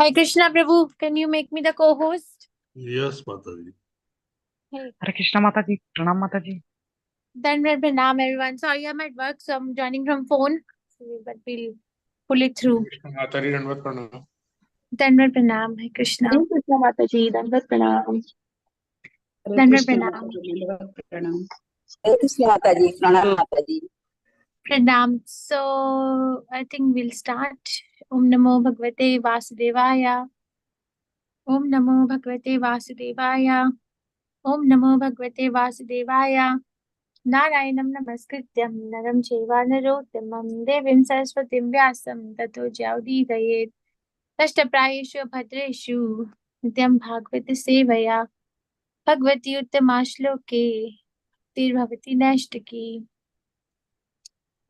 Hare Krishna Prabhu, can you make me the co-host? Yes, Mataji. Hey. Hare Krishna Mataji, Pranam Mataji. Then Pranam everyone. Sorry, I'm at work, so I'm joining from phone. But we'll pull it through. Mataji, Dandavat Pranam. Dandavat Pranam, Hare Krishna. Hare Krishna Mataji, Dandavat Pranam. Dandavat Pranam. Hare Krishna Mataji, Pranam Mataji. Pranam. So I think we'll start. Om Namo Bhagavate Vasudevaya. Om Namo Bhagavate Vasudevaya. Om Namo Bhagavate Vasudevaya. Narayanam Namaskrityam Naram Chaiva Narottamam Devim Saraswatim Vyasam Tato Jyaudidayet Tashtaprayeshu Bhadreshu Nityam Bhagavati Sevaya Bhagavati Uttamaashloke Tirbhavati Nashtaki.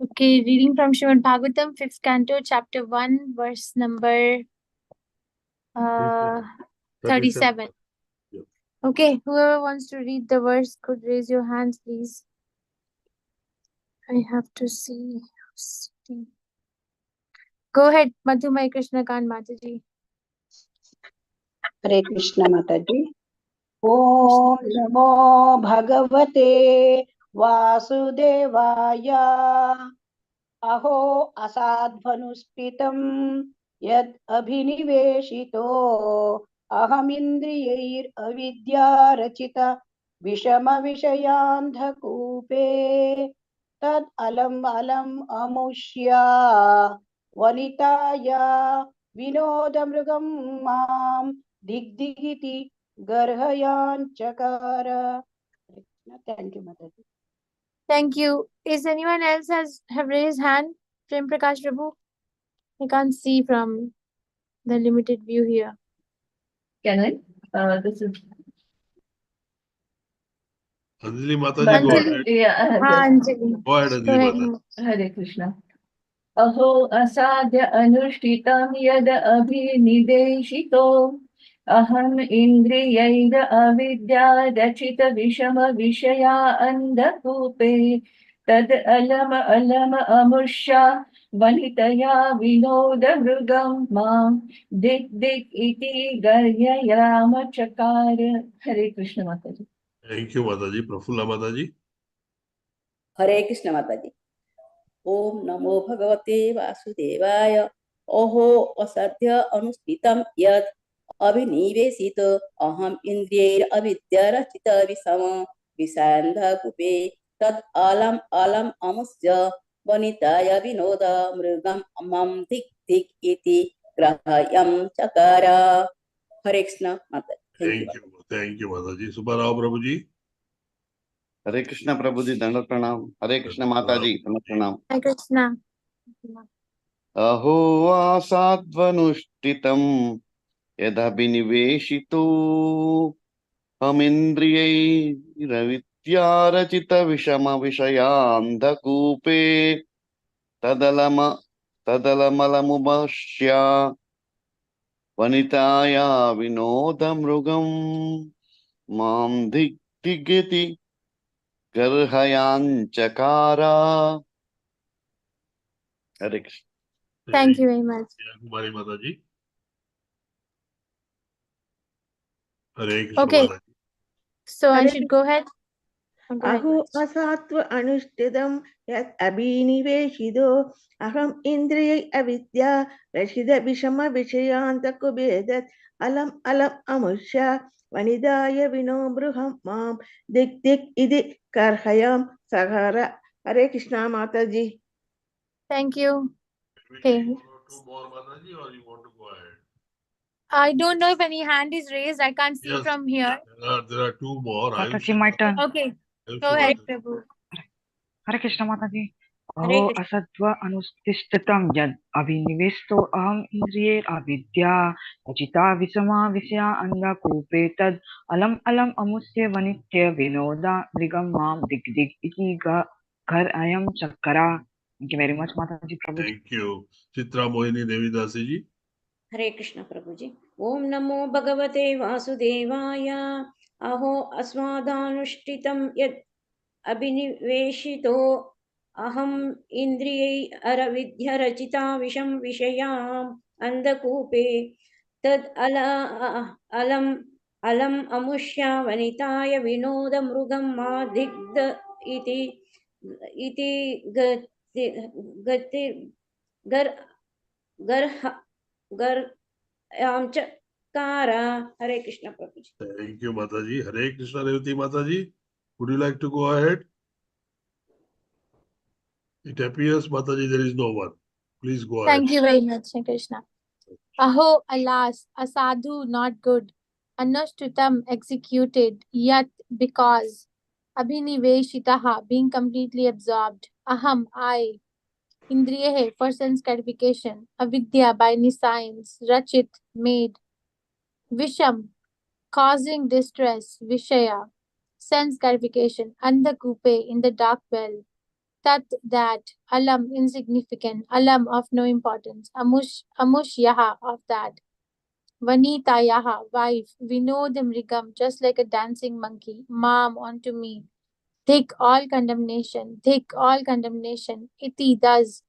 Okay, reading from Srimad Bhagavatam, 5th canto, chapter 1, verse number 37. Yep. Okay, whoever wants to read the verse could raise your hands, please. I have to see. Go ahead, Madhumai Krishna Kant Mataji. Hare Krishna Mataji. Om Namo Bhagavate Vasudevaya. Aho asadvanuspitam yad abhiniveshito ahamindriyair avidya rachita vishama vishayandhakupe tad alam alam amushya vanitaya vinodamrugam mam digdigiti garhayan chakara. Thank you, Mataji. Thank you. Is anyone else have raised hand? Prem Prakash Prabhu? I can't see from the limited view here. Can I? This is Anjali Mataji, go ahead. yeah. Anjali. Go ahead, Anjali Mataji. Hare Krishna. Aho asadya anushtitam yad abhinideshito aham indriyaida avidya rachita vishama vishaya andakupe tad alama alama amushya vanitaya vinoda mrugam mam dik dik iti garya yama chakara. Hare Krishna Mataji. Thank you, Mataji. Prafulla Mataji. हरे कृष्ण माता जी। ओम नमो भगवते वासुदेवाय। ओहो असद्य अनुष्ठितं यत् अभिनिवेशित अहम इंद्रियैर अविद्यारचित विषम विषान्धकूपे तत् अलम अलम अमुष्य वनिताय विनोद मृगम मम धिक धिक इति ग्राह्यं चकार। हरे कृष्ण माता। Thank you, Mataji. Subbarao Prabhuji. Hare Krishna Prabhuji, Dandavat Pranam. Hare Krishna Mataji, Dandavat Pranam. Hare Krishna. Aho asadvanushtitam yadabhiniveshito hamindriyai ravityarachita vishama vishayandhakupe tadalamalambashya vanitaya vinodamrugam mam digdigiti garhayan chakara. Hare Krishna. Thank you very much. Kumari Mataji. Hare Krishna Okay. Mataji. So I should go ahead. Go ahead. अहो असत्व अनुष्ठितं यत् अभिनिवेशितो अहम इंद्रिय अविद्या रचित विषम विषयांतकुभेदत् अलम अलम अमुष्य वनिदाय विनो बृहं मां दिक् दिक् इति कर्हयां सहार. हरे कृष्णा माता जी. Thank you. Okay. Okay. Two more Mataji, or you want to go ahead? I don't know if any hand is raised. I can't see Yes. from here. There are two more. Mataji, my turn. Okay. Go ahead, Prabhu. Hare Krishna Mataji. Hare Aho Krishna. asadva anustistatam yad avinivesto aham indriye avidya rachita visama visya anga kupe tad alam alam amusya vanitya vinoda mrigam mam dig dig iti ghar ayam chakara. Thank you very much, Mataji Prabhu. Thank you. Chitra Mohini Devidasi ji. हरे कृष्ण प्रभु जी। ओम नमो भगवते वासुदेवाय। अहो अस्मादानुष्ठितं यत् अभिनिवेशितो अहम इंद्रियै अरविद्य रचिता विषम विषयाम् अंधकूपे तद् अलम् अमुष्य वनिताय विनोदमृगं मा दिग्ध इति गति गर्हां चकार. हरे कृष्ण प्रभु जी. Thank you, Mataji. Hare Krishna, Revati Mataji. Would you like to go ahead? It appears, Mataji, there is no one. Please go ahead. Thank you very much, Shri Krishna. Aho, alas, a sadhu not good, anushtutam executed, yet because abhiniveshitaha being completely absorbed, aham I, indriyehe for sense gratification, avidya by any science, rachit made, visham causing distress, vishaya sense gratification, andakupe in the dark well, tat that, alam insignificant, alam of no importance, amush yaha of that, vanita yaha wife, vinodam rigam just like a dancing monkey, mam onto me, thick all condemnation, iti does,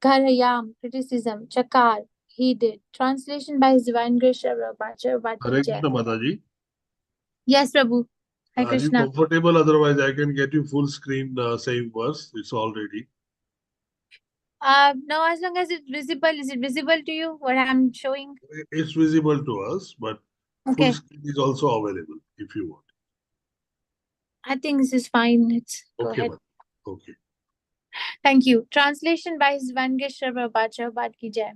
gharayam criticism, chakar he did. Translation by His Divine Grace Sri Prabhupada Hare Ki Jai. Krishna, Mataji. Yes, Prabhu. Hare Are you Krishna. comfortable? Otherwise, I can get you full screen same verse. It's all ready. Now, as long as it's visible, is it visible to you what I'm showing? It's visible to us, but Okay. full screen is also available if you want. I think this is fine. Let's go Okay, ahead. Mataji. Okay. Thank you. Translation by His Divine Grace Sri Prabhupada Ki Jai.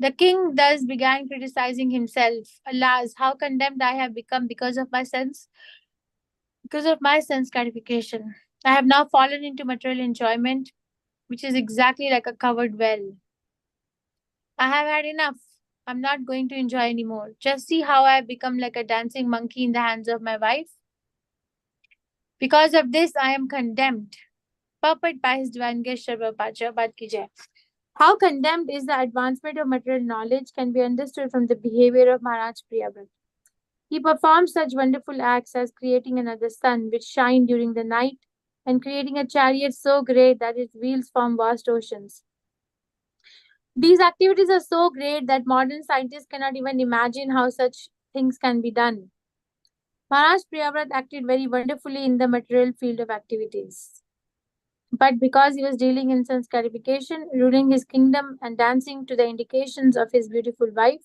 The king thus began criticizing himself. Alas, how condemned I have become because of my sense gratification. I have now fallen into material enjoyment, which is exactly like a covered well. I have had enough. I'm not going to enjoy anymore. Just see how I have become like a dancing monkey in the hands of my wife. Because of this, I am condemned. Purport by His Divine Grace Sri Prabhupada Ki Jai. How condemned is the advancement of material knowledge can be understood from the behavior of Maharaj Priyavrat. He performed such wonderful acts as creating another sun which shined during the night and creating a chariot so great that its wheels form vast oceans. These activities are so great that modern scientists cannot even imagine how such things can be done. Maharaj Priyavrat acted very wonderfully in the material field of activities. But because he was dealing in sense gratification, ruling his kingdom, and dancing to the indications of his beautiful wife,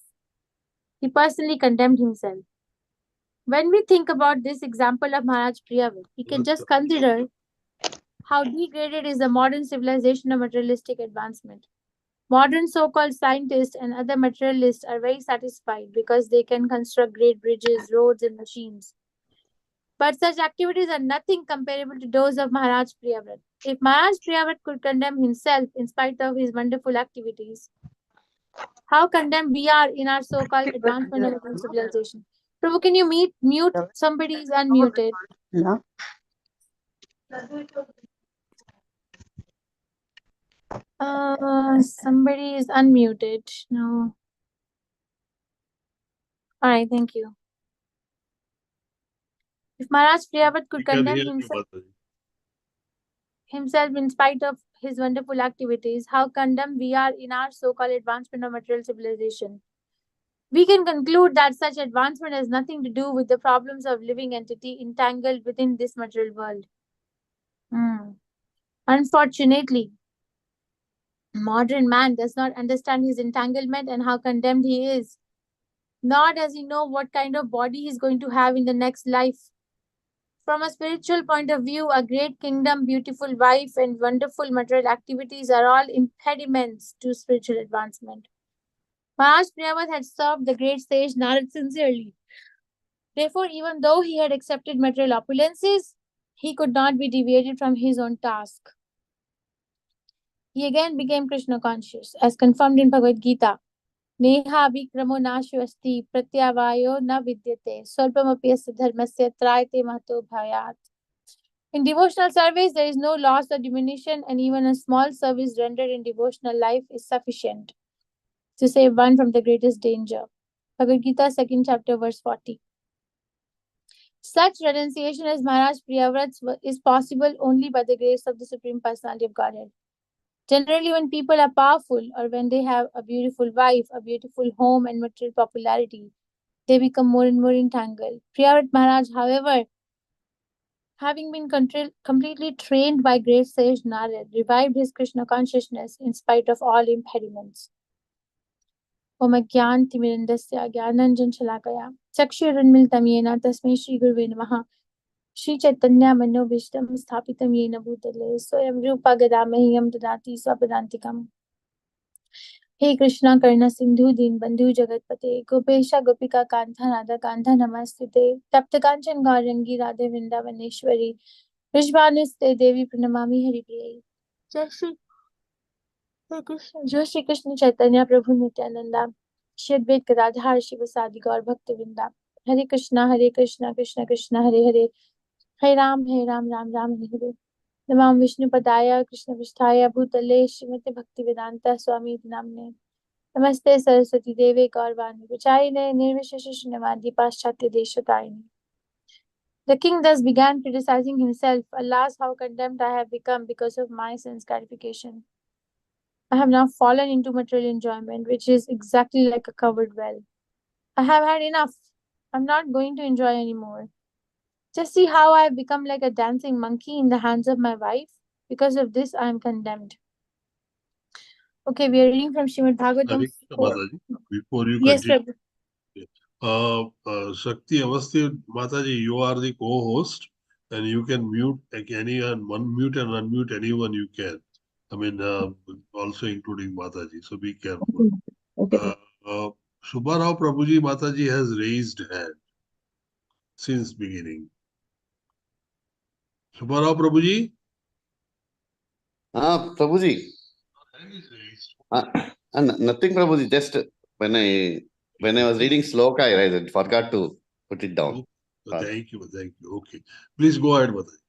he personally condemned himself. When we think about this example of Maharaj Priyavrat, we can just consider how degraded is the modern civilization of materialistic advancement. Modern so-called scientists and other materialists are very satisfied because they can construct great bridges, roads, and machines. But such activities are nothing comparable to those of Maharaj Priyavrat. If Maharaj Priyavrat could condemn himself in spite of his wonderful activities, how condemned we are in our so-called advancement of modern civilization. Prabhu, can you mute? Somebody is unmuted. Somebody is unmuted. No. All right, thank you. If Maharaj Priyavrat could We can condemn hear you, himself in spite of his wonderful activities, how condemned we are in our so-called advancement of material civilization. We can conclude that such advancement has nothing to do with the problems of living entity entangled within this material world. Unfortunately, modern man does not understand his entanglement and how condemned he is. Nor does he know what kind of body he is going to have in the next life. From a spiritual point of view, a great kingdom, beautiful wife, and wonderful material activities are all impediments to spiritual advancement. Maharaj Priyavrat had served the great sage Narad sincerely. Therefore, even though he had accepted material opulences, he could not be deviated from his own task. He again became Krishna conscious, as confirmed in Bhagavad Gita. Neha vikramo nashu asti pratyavayo na vidyate swalpamapi asya dharmasya trayate mahato bhayat. In devotional service, there is no loss or diminution, and even a small service rendered in devotional life is sufficient to save one from the greatest danger. Bhagavad Gita, 2nd chapter, verse 40. Such renunciation as Maharaj Priyavrat's is possible only by the grace of the Supreme Personality of Godhead. Generally, when people are powerful or when they have a beautiful wife, a beautiful home, and material popularity, they become more and more entangled. Priyavat Maharaj, however, having been completely trained by great sage Narad, revived his Krishna consciousness in spite of all impediments. Om Ajnanatimirandasya Jnananjansalakaya Chakshurunmilitam Yena Tasmai Shri Gurave Namaha Shri Chaitanya Manobishtam Sthapitam Yena Bhutale Swayam Rupa Gadamahyam Dadati Swapadantikam. हे कृष्णा कर्ण सिंधु दीन बंधु जगतपते गोपेशा गोपिका कांता राधा कांता नमस्ते तप्त कांचन गौरंगी राधे वृंदावनेश्वरी वृषभानुस्ते देवी प्रणमामि हरिप्रिये जय श्री कृष्ण चैतन्य प्रभु नित्यानंदा श्री अद्वैत गदाधर शिवसादि गौर भक्त वृंदा हरे कृष्णा कृष्ण कृष्ण हरे हरे हरे राम राम राम हरे हरे नमां विष्णुपदाय कृष्ण विष्ठाय भूतले श्रीमते भक्ति वेदांता स्वामी नामने नमस्ते सरस्वती देवे गौरवाणी प्रचारिणे निर्विशेष शून्यवादी पाश्चात्य देशतारिणे. The king thus began criticizing himself. Alas, how condemned I have become because of my sense gratification. I have now fallen into material enjoyment, which is exactly like a covered well. I have had enough. I'm not going to enjoy anymore. Just see how I have become like a dancing monkey in the hands of my wife. Because of this, I am condemned. Okay, we are reading from Srimad Bhagavatam 4. Before you Yes, continue, Prabhu. Shakti Avasti Mataji, you are the co-host, and you can mute anyone, unmute and unmute anyone you can. I mean, also including Mataji. So be careful. Okay. Subharao Prabhuji Mataji has raised hand since beginning. Subharao Prabhuji? Prabhuji. Hand is raised. Nothing, Prabhuji. Just when I was reading sloka, I forgot to put it down. Thank you. Okay. Please go ahead, Mataji.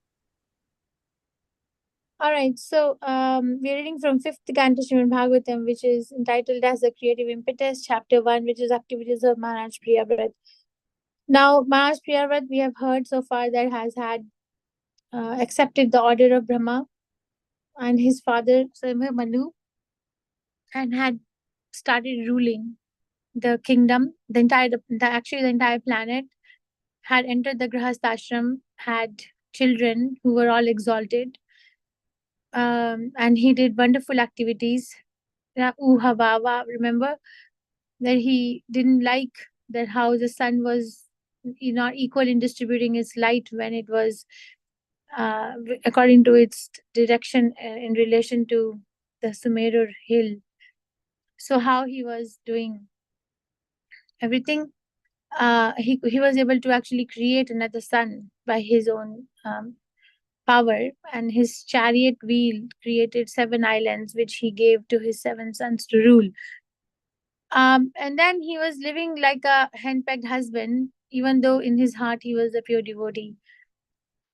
All right, so we're reading from 5th Canto Srimad Bhagavatam, which is entitled as the Creative Impetus, Chapter 1, which is Activities of Maharaj Priyavrat. Now, Maharaj Priyavrat, we have heard so far that has had accepted the order of Brahma and his father, Swayambhu Manu, and had started ruling the kingdom, the entire planet, had entered the Grahastha ashram, had children who were all exalted, and he did wonderful activities. Remember that he didn't like that how the sun was not equal in distributing its light when it was according to its direction in relation to the Sumeru hill. So how he was doing everything, he was able to actually create another sun by his own power, and his chariot wheel created 7 islands which he gave to his 7 sons to rule. And then he was living like a henpecked husband, even though in his heart he was a pure devotee.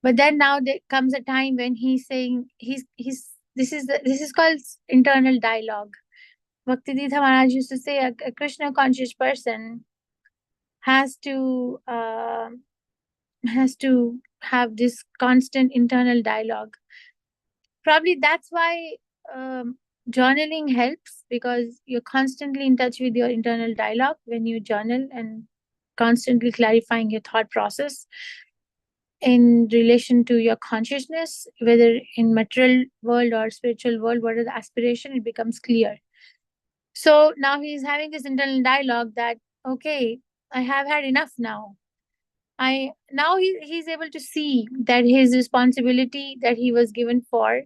But then now there comes a time when he's saying this is called internal dialogue. Bhaktivedanta Maharaj used to say a Krishna conscious person has to have this constant internal dialogue. Probably that's why journaling helps, because you're constantly in touch with your internal dialogue when you journal and constantly clarifying your thought process in relation to your consciousness, whether in material world or spiritual world, what is the aspiration, it becomes clear. So now he's having this internal dialogue that, okay, I have had enough now. He's able to see that his responsibility that he was given for,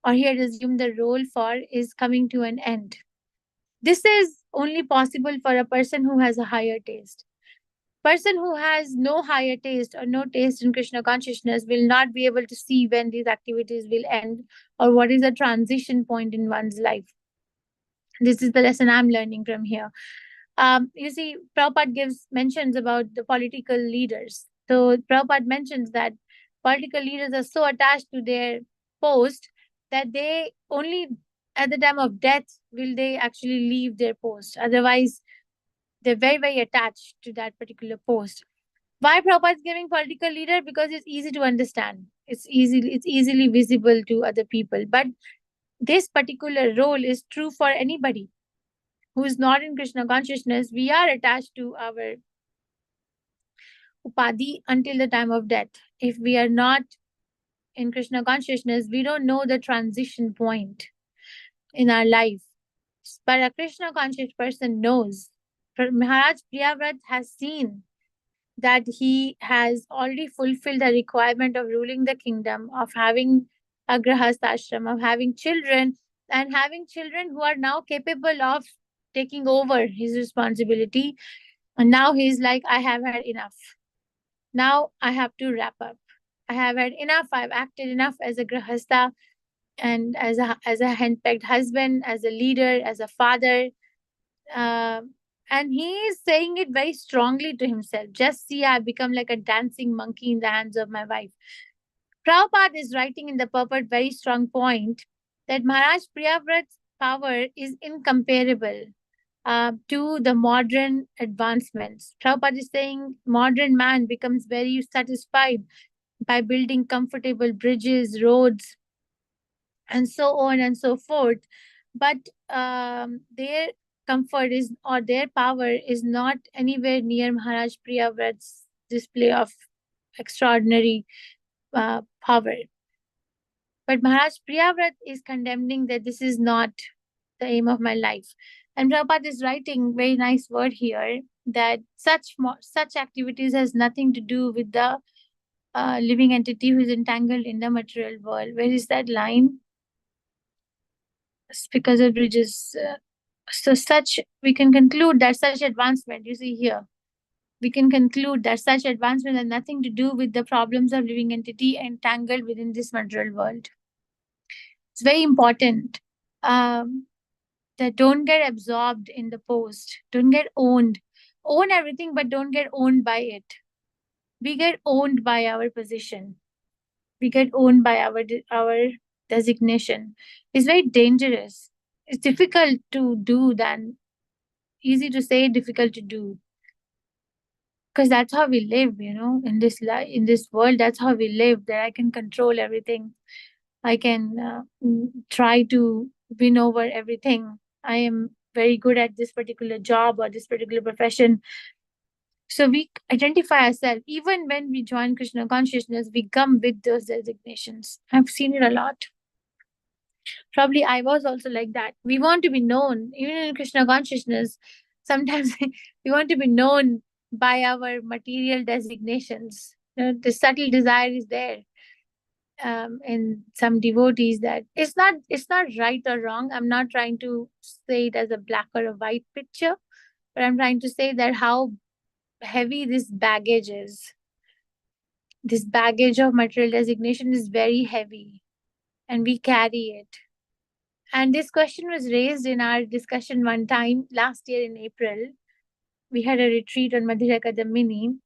or he had assumed the role for, is coming to an end. This is only possible for a person who has a higher taste. Person who has no higher taste or no taste in Krishna consciousness will not be able to see when these activities will end or what is a transition point in one's life. This is the lesson I'm learning from here. You see, Prabhupada mentions about the political leaders. So Prabhupada mentions that political leaders are so attached to their post that they only at the time of death will they actually leave their post. Otherwise, they're very, very attached to that particular post. Why Prabhupada is giving political leader? Because it's easy to understand. It's easily visible to other people. But this particular role is true for anybody who is not in Krishna consciousness. We are attached to our upadhi until the time of death. If we are not in Krishna consciousness, we don't know the transition point in our life. But a Krishna conscious person knows. Maharaj Priyavrat has seen that he has already fulfilled the requirement of ruling the kingdom, of having a grahastashram, of having children, and having children who are now capable of taking over his responsibility. And now he's like, I have had enough. Now I have to wrap up. I have had enough. I've acted enough as a grahastha and as a henpecked husband, as a leader, as a father. And he is saying it very strongly to himself. Just see, I've become like a dancing monkey in the hands of my wife. Prabhupada is writing in the purport very strong point that Maharaj Priyavrat's power is incomparable to the modern advancements. Prabhupada is saying modern man becomes very satisfied by building comfortable bridges, roads, and so on and so forth. But their comfort is, or their power is not anywhere near Maharaj Priyavrat's display of extraordinary power. But Maharaj Priyavrat is condemning that this is not the aim of my life. And Prabhupada is writing very nice word here that such activities has nothing to do with the living entity who is entangled in the material world. Where is that line? It's because of bridges. So we can conclude that such advancement, you see here, we can conclude that such advancement has nothing to do with the problems of living entity entangled within this material world. It's very important that don't get absorbed in the post, don't get owned. Own everything, but don't get owned by it. We get owned by our position. We get owned by our designation. It's very dangerous. It's difficult to do than easy to say, difficult to do. Because that's how we live, in this life, in this world. That's how we live. That I can control everything. I can try to win over everything. I am very good at this particular job or this particular profession. So we identify ourselves. Even when we join Krishna consciousness, we come with those designations. I've seen it a lot. Probably I was also like that. We want to be known, even in Krishna consciousness. Sometimes we want to be known by our material designations. The subtle desire is there in some devotees that it's not right or wrong. I'm not trying to say it as a black or a white picture, but I'm trying to say that how heavy this baggage is. This baggage of material designation is very heavy, and we carry it. And this question was raised in our discussion one time last year in April. We had a retreat on Madhura Kadamini.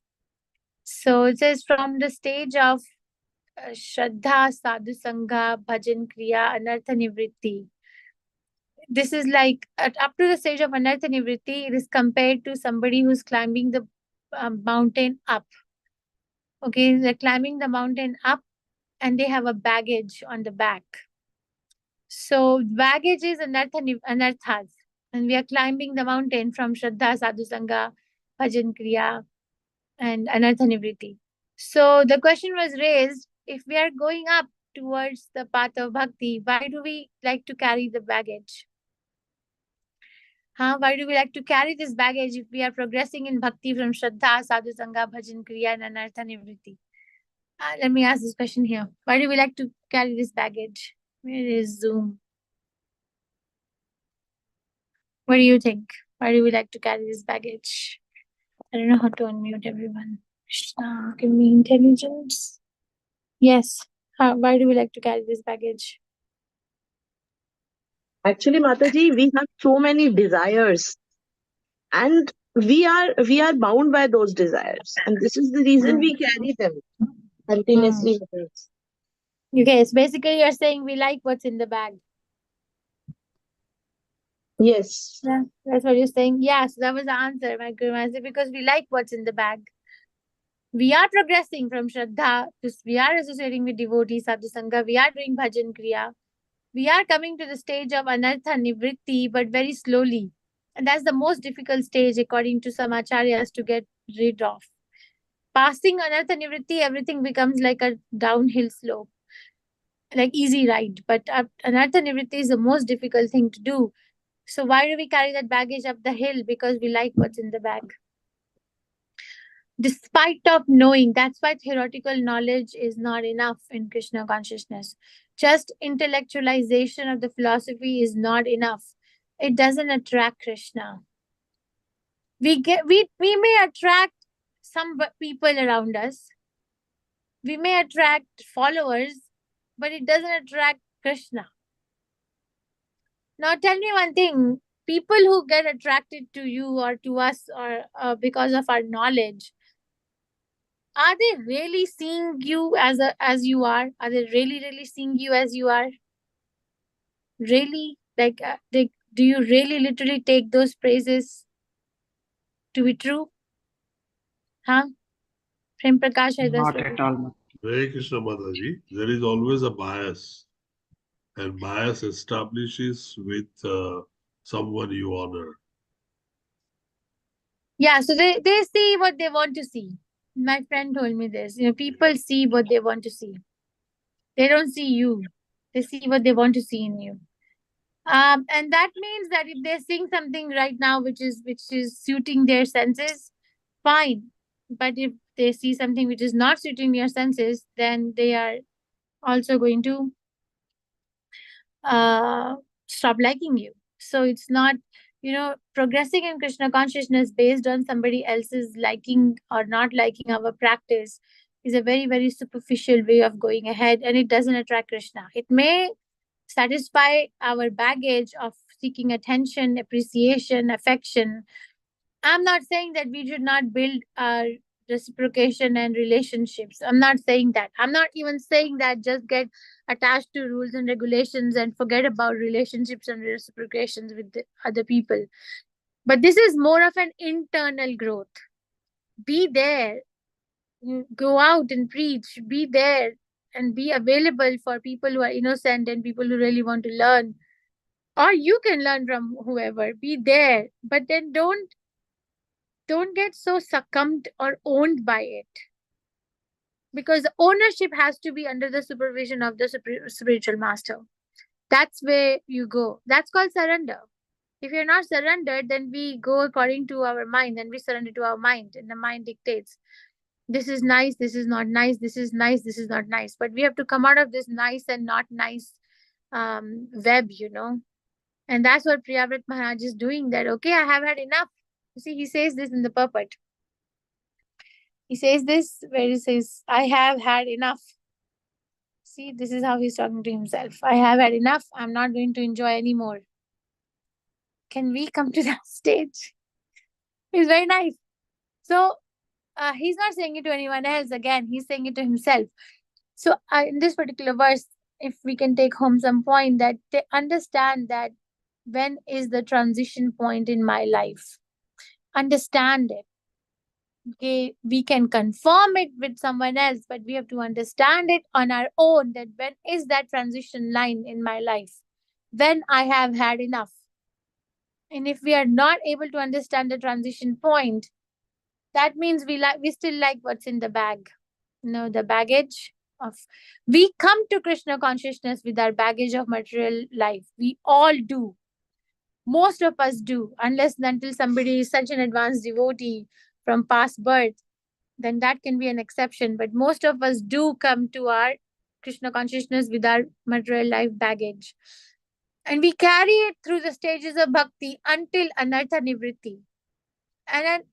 So it says, from the stage of Shraddha, Sadhu Sangha, Bhajan Kriya, Anartha Nivritti. This is like up to the stage of Anartha Nivritti, it is compared to somebody who's climbing the mountain up. Okay, they're climbing the mountain up and they have a baggage on the back. So baggage is anarthas. And we are climbing the mountain from Shraddha, Sadhu Sangha, Bhajan Kriya, and Anartha Nivritti. So the question was raised, if we are going up towards the path of bhakti, why do we like to carry the baggage? Why do we like to carry this baggage if we are progressing in bhakti from Shraddha, Sadhu Sangha, Bhajan Kriya, and Anartha Nivritti? Let me ask this question here. Why do we like to carry this baggage? Where is Zoom? What do you think? Why do we like to carry this baggage? I don't know how to unmute everyone. Krishna, give me intelligence. Yes. Why do we like to carry this baggage? Actually, Mataji, we have so many desires, and we are bound by those desires, and this is the reason we carry them continuously with us. Okay, so basically you're saying we like what's in the bag. Yes. Yeah, that's what you're saying. Yeah, so that was the answer, my Guru Maharaj, because we like what's in the bag. We are progressing from Shraddha, we are associating with devotees, Sadhu Sangha, we are doing Bhajan Kriya. We are coming to the stage of anartha nivritti, but very slowly. And that's the most difficult stage, according to some acharyas, to get rid of. Passing anartha nivritti, everything becomes like a downhill slope, like easy ride. But anartha nivritti is the most difficult thing to do. So why do we carry that baggage up the hill? Because we like what's in the bag. Despite of knowing, that's why theoretical knowledge is not enough in Krishna consciousness. Just intellectualization of the philosophy is not enough. It doesn't attract Krishna. We may attract some people around us. We may attract followers, but it doesn't attract Krishna. Now tell me one thing. People who get attracted to you or to us or because of our knowledge, are they really seeing you as you are? Are they really seeing you as you are? Really? Like, do you really literally take those praises to be true? Huh? Prem Prakash, Not at all. Hare Krishna Mataji, there is always a bias, and bias establishes with someone you honor. Yeah, so they see what they want to see. My friend told me this. People see what they want to see. They don't see you. They see what they want to see in you. And that means that if they're seeing something right now which is suiting their senses, fine. But if they see something which is not suiting their senses, then they are also going to stop liking you. So it's not, progressing in Krishna consciousness based on somebody else's liking or not liking our practice is a very, very superficial way of going ahead, and it doesn't attract Krishna. It may satisfy our baggage of seeking attention, appreciation, affection. I'm not saying that we should not build our reciprocation and relationships. I'm not saying that. I'm not even saying that just get attached to rules and regulations and forget about relationships and reciprocations with the other people. But this is more of an internal growth. Be there, go out and preach, be there and be available for people who are innocent and people who really want to learn. Or you can learn from whoever, be there, but then don't get so succumbed or owned by it, because ownership has to be under the supervision of the spiritual master. That's where you go. That's called surrender. If you're not surrendered, then we go according to our mind, and we surrender to our mind, and the mind dictates this is nice, this is not nice, this is nice, this is not nice. But we have to come out of this nice and not nice web, and that's what Priyavrat Maharaj is doing. That okay, I have had enough. You see, he says this in the purport. He says this where he says, I have had enough. See, this is how he's talking to himself. I have had enough. I'm not going to enjoy anymore. Can we come to that stage? It's very nice. So he's not saying it to anyone else. Again, he's saying it to himself. So in this particular verse, if we can take home some point, that they understand that when is the transition point in my life. Understand it. Okay, we can confirm it with someone else, but we have to understand it on our own, that when is that transition line in my life, when I have had enough. And if we are not able to understand the transition point, that means we still like what's in the bag, the baggage of, we come to Krishna consciousness with our baggage of material life. We all do. Most of us do, unless until somebody is such an advanced devotee from past birth, then that can be an exception. But most of us do come to our Krishna consciousness with our material life baggage. And we carry it through the stages of bhakti until anartha nivritti. And then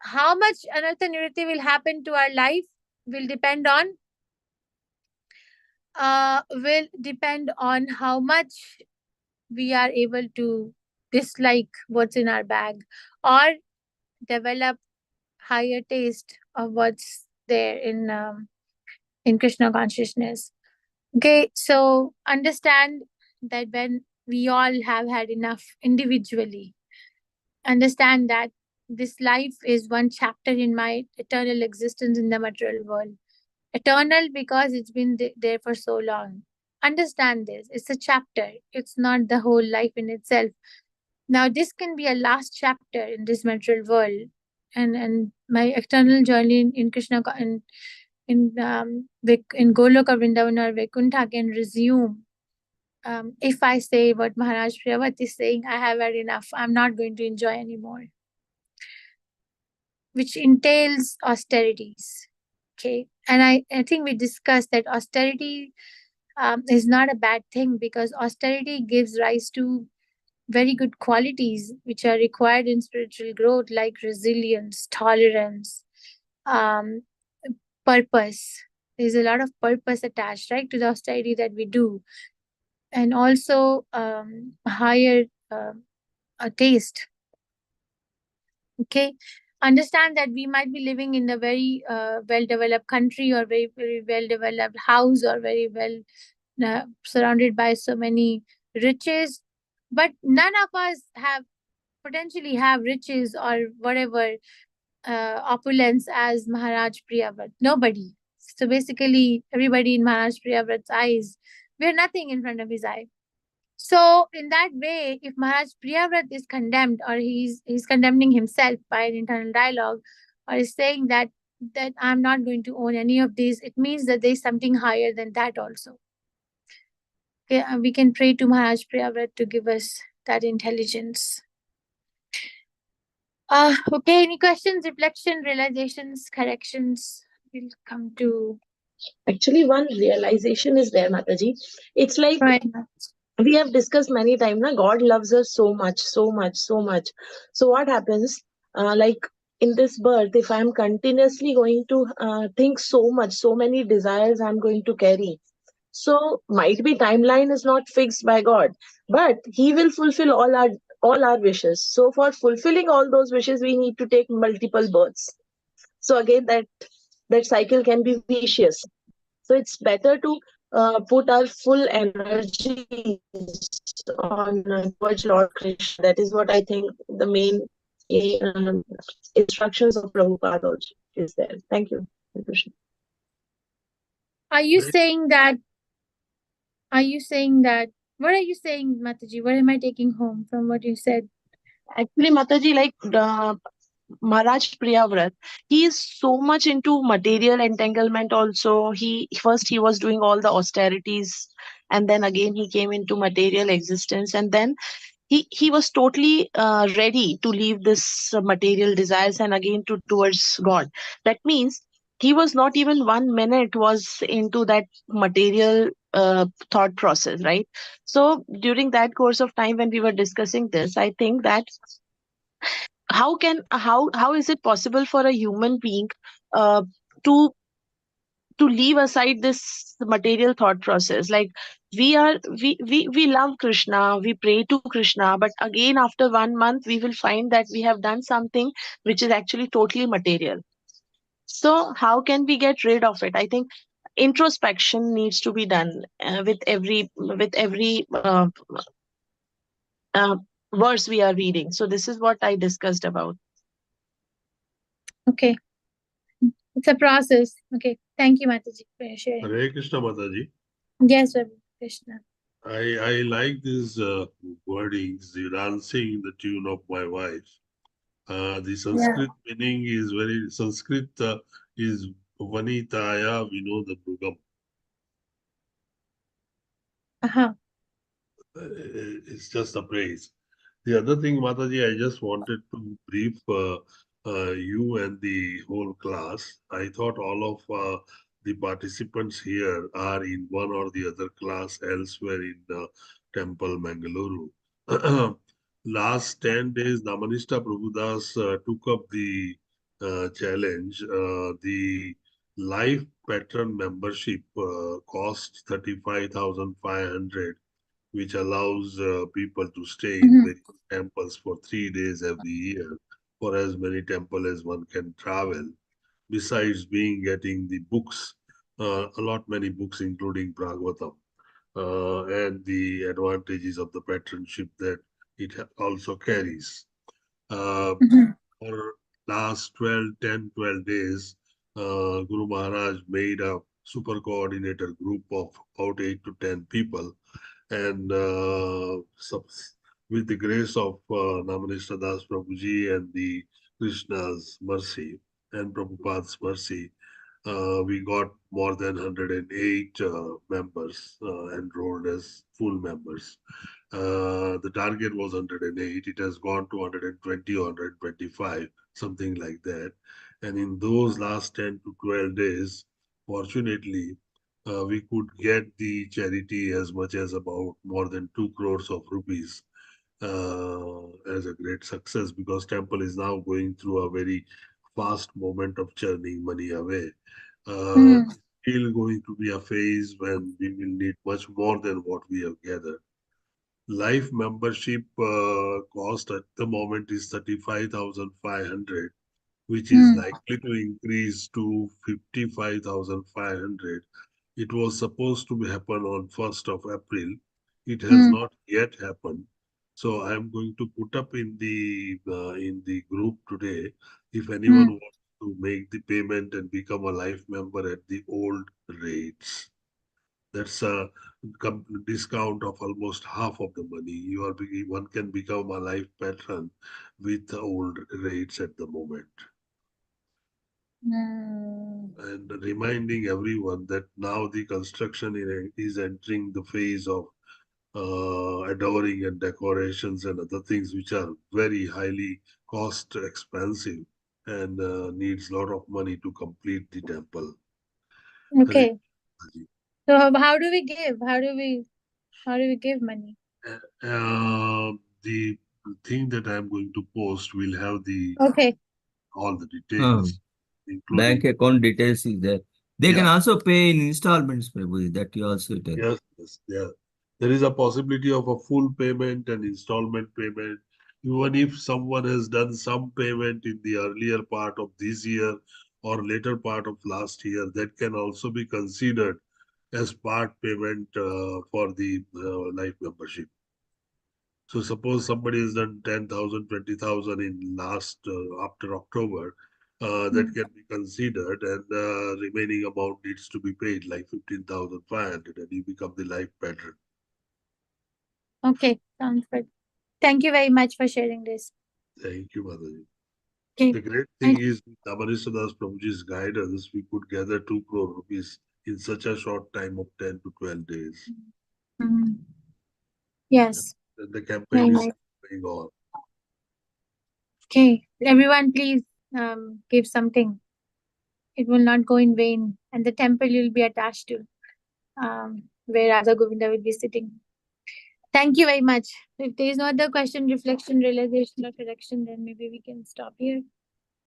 how much anartha nivritti will happen to our life will depend on how much we are able to dislike what's in our bag, or develop higher taste of what's there in Krishna consciousness. Okay, so understand that when we all have had enough individually, understand that this life is one chapter in my eternal existence in the material world. Eternal because it's been there for so long. Understand this. It's a chapter. It's not the whole life in itself. Now, this can be a last chapter in this material world, and my external journey in Krishna in Goloka Vrindavan or Vaikuntha can resume. If I say what Maharaj Priyavat is saying, I have had enough. I'm not going to enjoy anymore, which entails austerities. Okay, and I think we discussed that austerity is not a bad thing, because austerity gives rise to very good qualities which are required in spiritual growth, like resilience, tolerance, um, purpose. There's a lot of purpose attached, right, to the austerity that we do, and also higher a taste. Okay, understand that we might be living in a very well-developed country, or very well-developed house, or very well surrounded by so many riches, but none of us have potentially have riches or whatever opulence as Maharaj Priyavrat. Nobody. So basically, everybody in Maharaj Priyavrat's eyes, we are nothing in front of his eye. So in that way, if Maharaj Priyavrat is condemned, or he's condemning himself by an internal dialogue, or is saying that I'm not going to own any of these, it means that there's something higher than that also. Okay, we can pray to Maharaj Priyavrat to give us that intelligence. Okay, any questions, reflection, realizations, corrections? We'll come to Actually, one realization is there, Mataji. It's like right. we have discussed many times, na, God loves us so much, so much, so much. So what happens, like in this birth, if I'm continuously going to think so much, so many desires I'm going to carry, so might be timeline is not fixed by God, but He will fulfill all our wishes. So for fulfilling all those wishes, we need to take multiple births. So again, that cycle can be vicious. So it's better to put our full energy on towards Lord Krishna. That is what I think the main instructions of Prabhupada also is there. Thank you, Krishna. Are you saying that? Are you saying that? What are you saying, Mataji? What am I taking home from what you said? Actually, Mataji, like Maharaj Priyavrat, he is so much into material entanglement also. He was doing all the austerities, and then again he came into material existence, and then he was totally ready to leave this material desires and again towards God. That means he was not even 1 minute was into that material thought process, right? So during that course of time when we were discussing this, I think that how is it possible for a human being uh, to leave aside this material thought process? Like we love Krishna, we pray to Krishna, but again after 1 month we will find that we have done something which is actually totally material. So how can we get rid of it? I think introspection needs to be done with every uh, verse we are reading. So this is what I discussed about. Okay, it's a process. Okay, thank you, Mataji, for sharing. Hare Krishna, Mataji. Yes, Prabhu Krishna. I like these wordings, the dancing the tune of my wife. The Sanskrit meaning is Sanskrit is Vanitaya Vinoda Brugam. It's just a praise. The other thing, Mataji, I just wanted to brief you and the whole class. I thought all of the participants here are in one or the other class elsewhere in the temple Mangaluru. Last 10 days, Namanista Prabhudas took up the challenge. The life pattern membership costs 35,500, which allows people to stay in various temples for 3 days every year, for as many temples as one can travel. Besides getting the books, a lot many books, including Bhagavatam, and the advantages of the patronship that it also carries. For last 12 days, Guru Maharaj made a super coordinator group of about 8 to 10 people. And with the grace of Namanishra Das Prabhuji and the Krishna's mercy and Prabhupada's mercy, we got more than 108 members enrolled as full members. The target was 108. It has gone to 120 or 125, something like that. And in those last 10 to 12 days, fortunately, we could get the charity as much as about more than 2 crores of rupees as a great success, because temple is now going through a very fast moment of churning money away. Still going to be a phase when we will need much more than what we have gathered. Life membership cost at the moment is 35,500, which is likely to increase to 55,500. It was supposed to happen on 1st of April. It has not yet happened. So I'm going to put up in the group today, if anyone wants to make the payment and become a life member at the old rates. That's a discount of almost half of the money. One can become a life patron with the old rates at the moment. And reminding everyone that now the construction is entering the phase of adoring and decorations and other things which are very highly cost expensive and needs a lot of money to complete the temple. Okay. So how do we give? How do we give money? The thing that I'm going to post will have all the details, including bank account details is there. They can also pay in installments, Prabhu. That you also tell. Yes, yeah. There is a possibility of a full payment and installment payment. Even if someone has done some payment in the earlier part of this year or later part of last year, that can also be considered as part payment for the life membership. So suppose somebody has done 10,000, 20,000 in last after October, that can be considered, and remaining amount needs to be paid like 15,500, and you become the life patron. Okay, sounds good. Thank you very much for sharing this. Thank you, Mataji. Okay. The great thing is, with Namanishra Das Prabhuji's guidance, we could gather 2 crore rupees in such a short time of 10 to 12 days. Yes. And the campaign is going on. Okay, everyone, please give something. It will not go in vain, and the temple you'll be attached to, where Radha Govinda will be sitting. Thank you very much. If there is no other question, reflection, realization, or correction, then maybe we can stop here.